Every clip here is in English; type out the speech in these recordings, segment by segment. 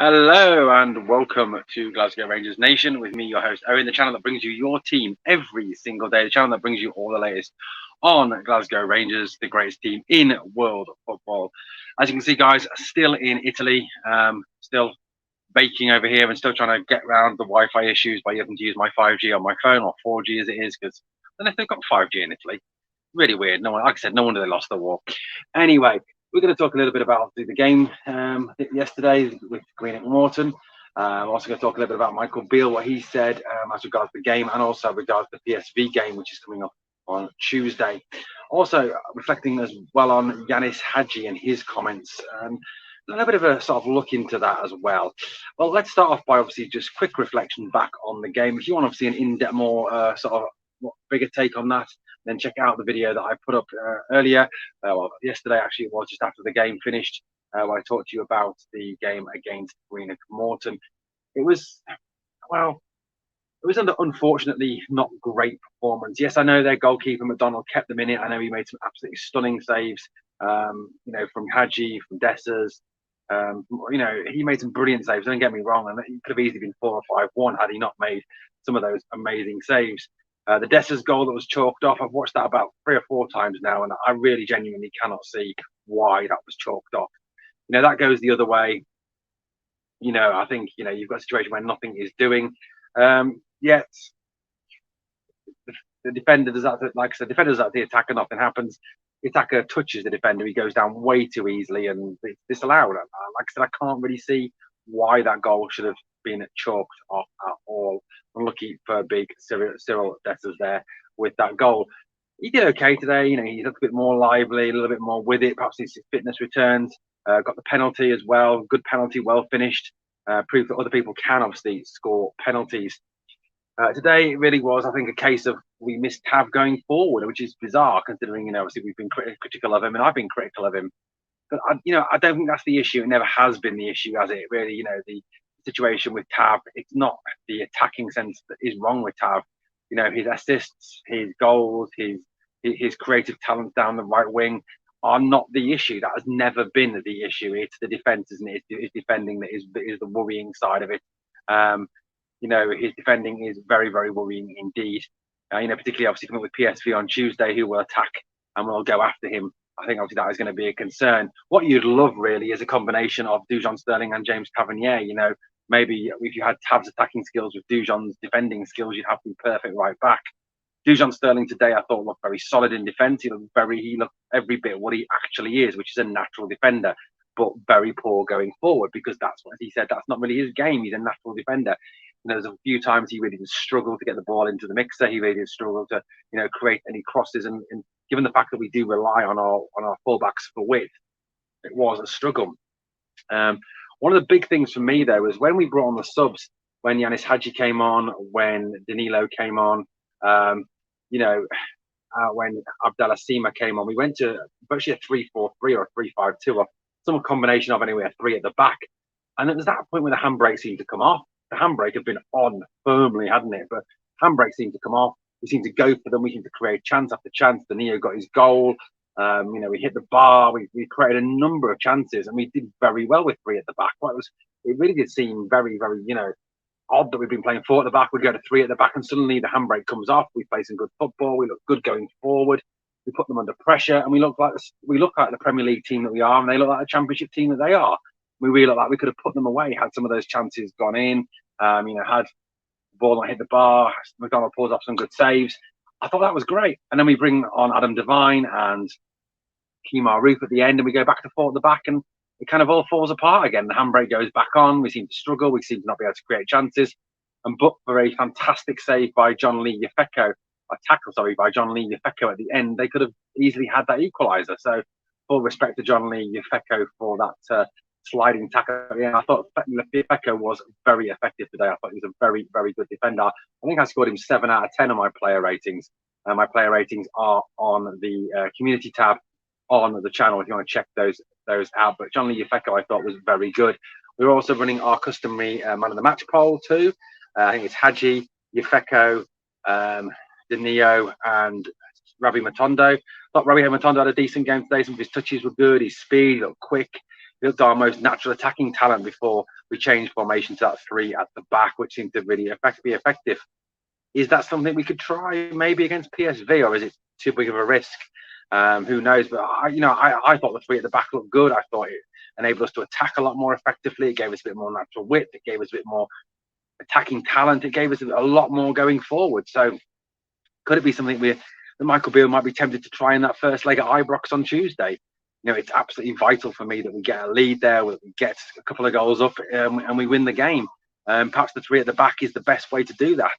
Hello and welcome to Glasgow Rangers Nation with me, your host Owen, the channel that brings you your team every single day, the channel that brings you all the latest on Glasgow Rangers, the greatest team in world football. As you can see, guys, still in Italy, still baking over here and still trying to get around the Wi-Fi issues by having to use my 5G on my phone, or 4G as it is, because I don't know if they've got 5G in Italy. Really weird. No one, like I said, no wonder they lost the war. Anyway, we're going to talk a little bit about the game yesterday with Green at Morton. I'm also going to talk a little bit about Michael Beale, what he said as regards the game, and also regards the PSV game, which is coming up on Tuesday. Also reflecting as well on Janis Hagi and his comments. A little bit of a sort of look into that as well. Well, let's start off by obviously just quick reflection back on the game. If you want to see an in-depth, more sort of bigger take on that, then check out the video that I put up earlier. Well, yesterday actually, it was just after the game finished, where I talked to you about the game against Green Morton. It was, well, it was an unfortunately not great performance. Yes, I know their goalkeeper McDonald kept them in it. I know he made some absolutely stunning saves, from Hagi, from Dessers. He made some brilliant saves. Don't get me wrong, and it could have easily been 4 or 5-1 had he not made some of those amazing saves. The Dessers goal that was chalked off, I've watched that about 3 or 4 times now, and I really genuinely cannot see why that was chalked off. That goes the other way. I think, you've got a situation where nothing is doing. Yet the defender does that, like I said, defenders at the attacker, nothing happens. The attacker touches the defender, he goes down way too easily, and it's disallowed. Like I said, I can't really see why that goal should have been chalked off at all. Unlucky for big Cyril Dessers there with that goal. He did okay today. He looked a bit more lively, a little bit more with it. Perhaps his fitness returns. Got the penalty as well. Good penalty, well finished. Proof that other people can obviously score penalties. Today it really was, I think, a case of we missed Tav going forward, which is bizarre considering, obviously we've been critical of him, and I've been critical of him. But I don't think that's the issue. It never has been the issue, has it? Really, the situation with Tav, it's not the attacking sense that is wrong with Tav. His assists, his goals, his creative talents down the right wing are not the issue. That has never been the issue. It's the defense, isn't it? It's defending that is the worrying side of it. His defending is very, very worrying indeed. Particularly obviously coming with PSV on Tuesday, who will attack and will go after him. I think obviously that is going to be a concern. What you'd love really is a combination of Dujon Sterling and James Tavernier. Maybe if you had Tav's attacking skills with Dujon's defending skills, you'd have the perfect right back. Dujon Sterling today, I thought, looked very solid in defence. He looked every bit what he actually is, which is a natural defender, but very poor going forward, because that's what he said. That's not really his game. He's a natural defender. There's a few times he really did struggle to get the ball into the mixer. He really did struggle to, create any crosses. And given the fact that we do rely on our fullbacks for width, it was a struggle. One of the big things for me, though, was when we brought on the subs, when Janis Hagi came on, when Danilo came on, when Abdallah Sima came on, we went to virtually a 3-4-3 or a 3-5-2, or some combination of anyway, a 3 at the back. And it was that point where the handbrake seemed to come off. The handbrake had been on firmly, hadn't it? But handbrake seemed to come off. We seemed to go for them. We seemed to create chance after chance. Danilo got his goal. We hit the bar. We created a number of chances, and we did very well with 3 at the back. It really did seem very, very, odd that we've been playing 4 at the back. We'd go to 3 at the back, and suddenly the handbrake comes off. We play some good football. We look good going forward. We put them under pressure, and we look like the Premier League team that we are, and they look like the Championship team that they are. We really look like we could have put them away had some of those chances gone in. Had the ball not hit the bar. McDonald pulls off some good saves. I thought that was great. And then we bring on Adam Devine and Kemar Roof at the end, and we go back to 4 at the back, and it kind of all falls apart again. The handbrake goes back on. We seem to struggle. We seem to not be able to create chances. And but for a fantastic save by John Lee Yefeko, by John Lee Yefeko at the end, they could have easily had that equaliser. So full respect to John Lee Yefeko for that sliding tackle. Yeah, I thought Yefeko was very effective today. I thought he was a very, very good defender. I think I scored him 7 out of 10 on my player ratings. My player ratings are on the community tab on the channel if you want to check those out. But John Lee Yefeko I thought was very good. We're also running our customary man of the match poll too. I think it's Hagi, Yefeko, Danilo, and Rabi Matondo. I thought Rabi Matondo had a decent game today. Some of his touches were good. His speed, he looked quick. He looked our most natural attacking talent before We changed formation to that 3 at the back, which seemed to really be effective. Is that something we could try maybe against PSV, or is it too big of a risk? Who knows? But I thought the 3 at the back looked good. I thought it enabled us to attack a lot more effectively. It gave us a bit more natural width. It gave us a bit more attacking talent. It gave us a lot more going forward. So could it be something that Michael Beale might be tempted to try in that first leg at Ibrox on Tuesday? It's absolutely vital for me that we get a lead there, we get a couple of goals up, and we win the game. Perhaps the 3 at the back is the best way to do that.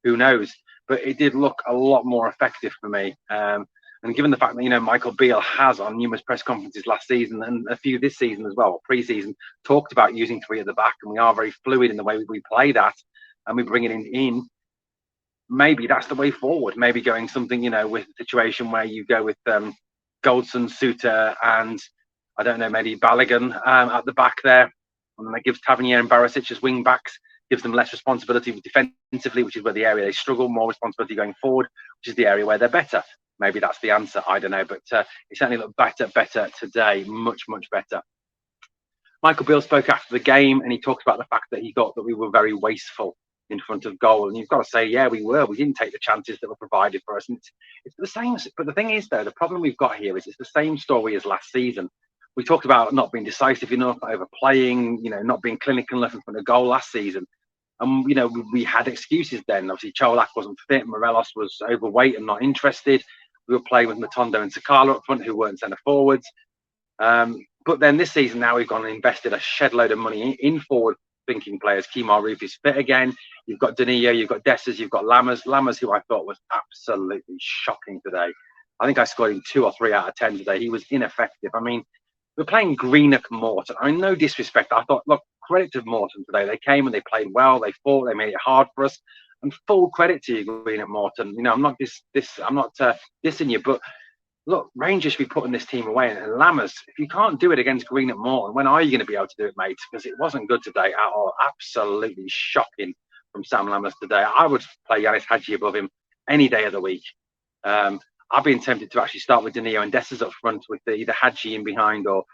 Who knows? But it did look a lot more effective for me. And given the fact that, Michael Beale has on numerous press conferences last season and a few this season as well, pre-season, talked about using 3 at the back, and we are very fluid in the way we play that, and we bring it in. Maybe that's the way forward. Maybe going something, with a situation where you go with Goldson, Suter, and I don't know, maybe Balogun at the back there. And that gives Tavernier and Barisic as wing backs, gives them less responsibility defensively, which is where the area they struggle, more responsibility going forward, which is the area where they're better. Maybe that's the answer. I don't know. But it certainly looked better today. Much, much better. Michael Beale spoke after the game, and he talked about the fact that he thought that we were very wasteful in front of goal. And you've got to say, yeah, we were. We didn't take the chances that were provided for us. And it's the same. But the thing is, though, the problem we've got here is it's the same story as last season. We talked about not being decisive enough, overplaying, not being clinical enough in front of goal last season. And, we had excuses then. Obviously, Cholak wasn't fit. Morelos was overweight and not interested. We were playing with Matondo and Sakala up front, who weren't centre forwards. But then this season, now we've gone and invested a shed load of money in forward-thinking players. Kemar Roof is fit again. You've got Danilo, you've got Dessers, you've got Lammers. Lammers, who I thought was absolutely shocking today. I think I scored him 2 or 3 out of 10 today. He was ineffective. I mean, we're playing Greenock Morton. I mean, no disrespect. I thought, look, credit to Morton today. They came and they played well. They fought. They made it hard for us. And full credit to you, Greenock Morton. I'm not dissing you, but look, Rangers should be putting this team away. And Lammers, if you can't do it against Greenock Morton, when are you going to be able to do it, mate? Because it wasn't good today at all. Absolutely shocking from Sam Lammers today. I would play Janis Hagi above him any day of the week. I've been tempted to actually start with Danilo and Dessers up front with either Hagi in behind or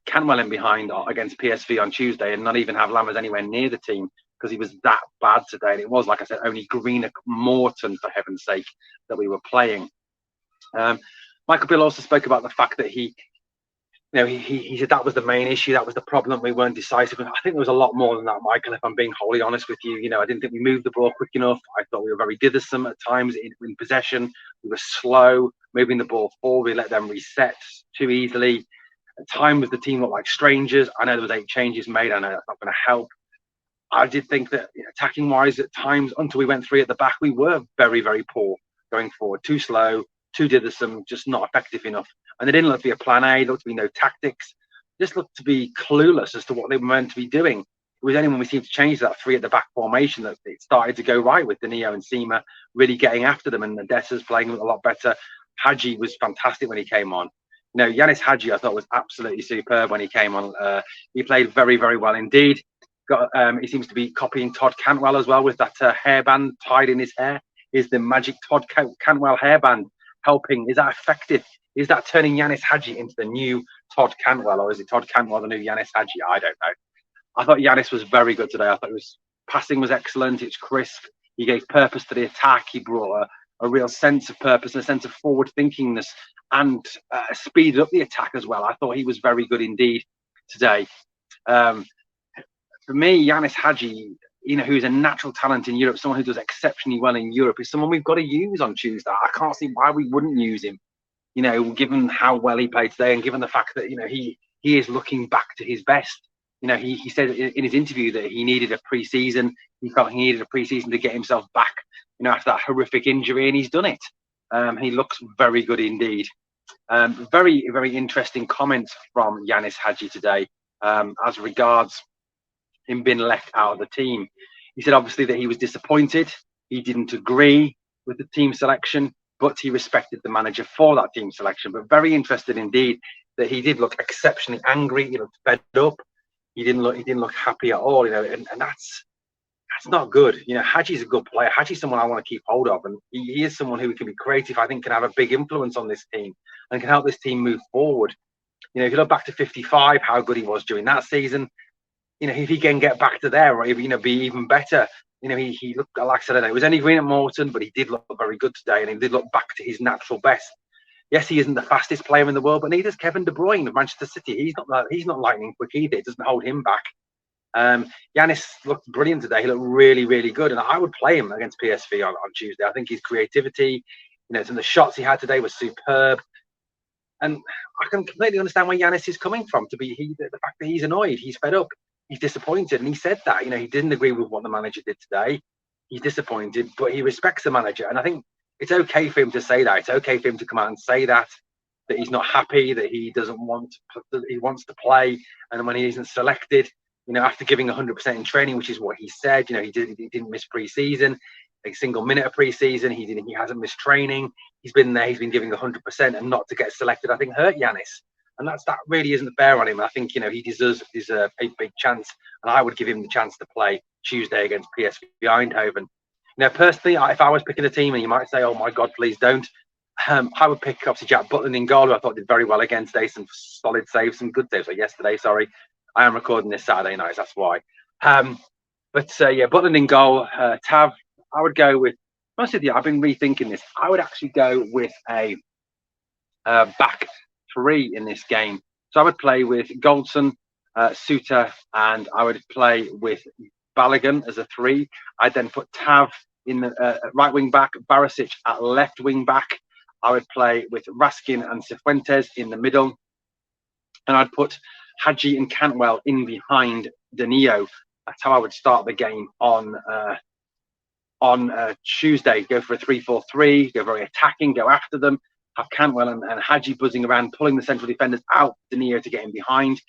Canwell in behind against PSV on Tuesday, and not even have Lammers anywhere near the team because he was that bad today. And it was, like I said, only Greenock Morton, for heaven's sake, that we were playing. Michael Beale also spoke about the fact that he said that was the main issue, that was the problem, we weren't decisive. I think there was a lot more than that, Michael, if I'm being wholly honest with you. I didn't think we moved the ball quick enough. I thought we were very dithersome at times in possession. We were slow moving the ball forward. We let them reset too easily. At times the team looked like strangers. I know there was 8 changes made. I know that's not going to help. I did think that attacking wise at times, until we went 3 at the back, we were very, very poor going forward. Too slow, too dithersome, just not effective enough. And they didn't look to be a plan A, looked to be no tactics. Just looked to be clueless as to what they were meant to be doing. It was only when we seemed to change that 3 at the back formation that it started to go right, with Danilo and Seema really getting after them, and the Dessers playing a lot better. Hagi was fantastic when he came on. Janis Hagi, I thought, was absolutely superb when he came on. He played very, very well indeed. He seems to be copying Todd Cantwell as well, with that hairband tied in his hair. Is the magic Todd Cantwell hairband helping? Is that effective? Is that turning Janis Hagi into the new Todd Cantwell, or is it Todd Cantwell the new Janis Hagi? I don't know. I thought Janis was very good today. I thought passing was excellent. It's crisp. He gave purpose to the attack. He brought a real sense of purpose and a sense of forward thinkingness, and speeded up the attack as well. I thought he was very good indeed today. For me, Janis Hagi, who's a natural talent in Europe, someone who does exceptionally well in Europe, is someone we've got to use on Tuesday. I can't see why we wouldn't use him, given how well he played today, and given the fact that, he is looking back to his best. He said in his interview that he needed a pre-season. He felt he needed a pre-season to get himself back, after that horrific injury, and he's done it. He looks very good indeed. Very, very interesting comments from Janis Hagi today as regards him being left out of the team. He said obviously that he was disappointed. He didn't agree with the team selection, but he respected the manager for that team selection. But very interested indeed that he did look exceptionally angry. He looked fed up. He didn't look happy at all. And that's not good. Hagi's a good player. Hagi's someone I want to keep hold of, and he is someone who can be creative. I think can have a big influence on this team and can help this team move forward. If you look back to 55, how good he was during that season. if he can get back to there, or be even better. He looked, like I said, I don't know, it was only green at Morton, but he did look very good today, and he did look back to his natural best. Yes, he isn't the fastest player in the world, but neither is Kevin De Bruyne of Manchester City. He's not lightning quick either. It doesn't hold him back. Janis looked brilliant today. He looked really, really good, and I would play him against PSV on Tuesday. I think his creativity, some of the shots he had today was superb, and I can completely understand where Janis is coming from. The fact that he's annoyed, he's fed up, he's disappointed, and he said that. He didn't agree with what the manager did today. He's disappointed, but he respects the manager, and I think it's okay for him to say that. It's okay for him to come out and say that he's not happy, that he doesn't want, he wants to play, and when he isn't selected, after giving 100% in training, which is what he said, he didn't miss pre-season, a single minute of pre-season. He hasn't missed training. He's been there. He's been giving 100%, and not to get selected, I think, hurt Janis, and that really isn't fair on him. I think he deserves a big chance, and I would give him the chance to play Tuesday against PSV Eindhoven. Personally, if I was picking a team, and you might say, "Oh my God, please don't," I would pick obviously Jack Butland in goal, who I thought did very well against today. Some solid saves, some good saves. Yesterday, sorry, I am recording this Saturday night, that's why. Butland in goal. Tav, I would go with. Most of you, I've been rethinking this. I would actually go with a back three in this game. So I would play with Goldson, Suter, and I would play with Balogun as a three. I'd then put Tav in the right wing back, Barisic at left wing back. I would play with Raskin and Cifuentes in the middle, and I'd put Hagi and Cantwell in behind Danilo. That's how I would start the game on Tuesday. Go for a 3-4-3, go very attacking, go after them, have Cantwell and Hagi buzzing around, pulling the central defenders out, Danilo to get in behind.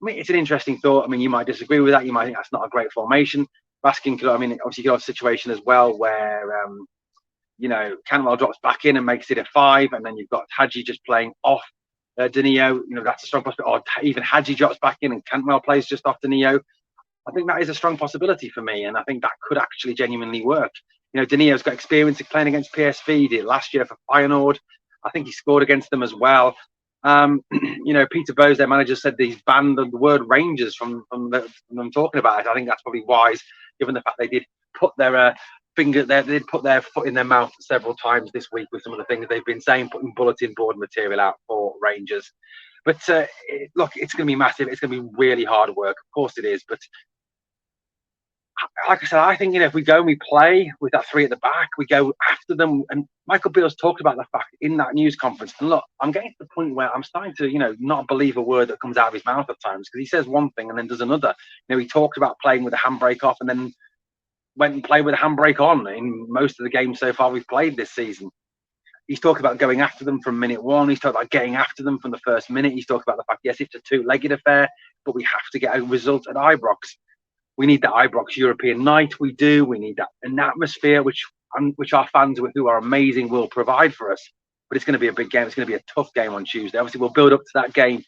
I mean, it's an interesting thought. I mean, you might disagree with that. You might think that's not a great formation. Raskin could, obviously, you could have a situation as well where, Cantwell drops back in and makes it a 5, and then you've got Hagi just playing off Danilo. That's a strong possibility. Or even Hagi drops back in and Cantwell plays just off Danilo. I think that is a strong possibility for me, and I think that could actually genuinely work. Danilo's got experience of playing against PSV. He did last year for Feyenoord. I think he scored against them as well. Peter Bose, their manager, said that he's banned the word Rangers from them talking about it. I think that's probably wise, given the fact they did put their put their foot in their mouth several times this week with some of the things they've been saying, putting bulletin board material out for Rangers. But look, it's going to be massive. It's going to be really hard work. Of course it is. But like I said, I think, if we go and we play with that three at the back, we go after them. And Michael Beale's talked about the fact in that news conference. And look, I'm getting to the point where I'm starting to, not believe a word that comes out of his mouth at times, because he says one thing and then does another. He talked about playing with a handbrake off and then went and played with a handbrake on in most of the games so far we've played this season. He's talked about going after them from minute one. He's talked about getting after them from the first minute. He's talked about the fact, yes, it's a two-legged affair, but we have to get a result at Ibrox. We need that Ibrox European night. We do. We need an atmosphere which our fans, who are amazing, will provide for us. But it's going to be a big game. It's going to be a tough game on Tuesday. Obviously, we'll build up to that game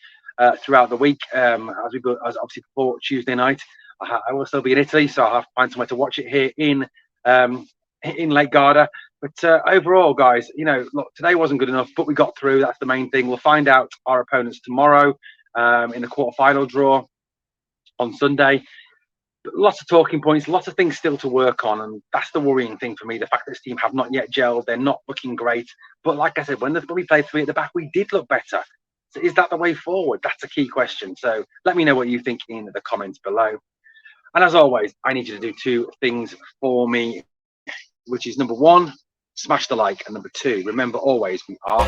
throughout the week as obviously before Tuesday night. I will still be in Italy, so I'll have to find somewhere to watch it here in Lake Garda. But overall, guys, look, today wasn't good enough, but we got through. That's the main thing. We'll find out our opponents tomorrow in the quarterfinal draw on Sunday. But lots of talking points, lots of things still to work on, and that's the worrying thing for me. The fact that this team have not yet gelled, they're not looking great. But like I said, when we played three at the back, we did look better. So is that the way forward? That's a key question. So let me know what you think in the comments below. And as always, I need you to do two things for me, which is number one, smash the like, and number two, remember always, we are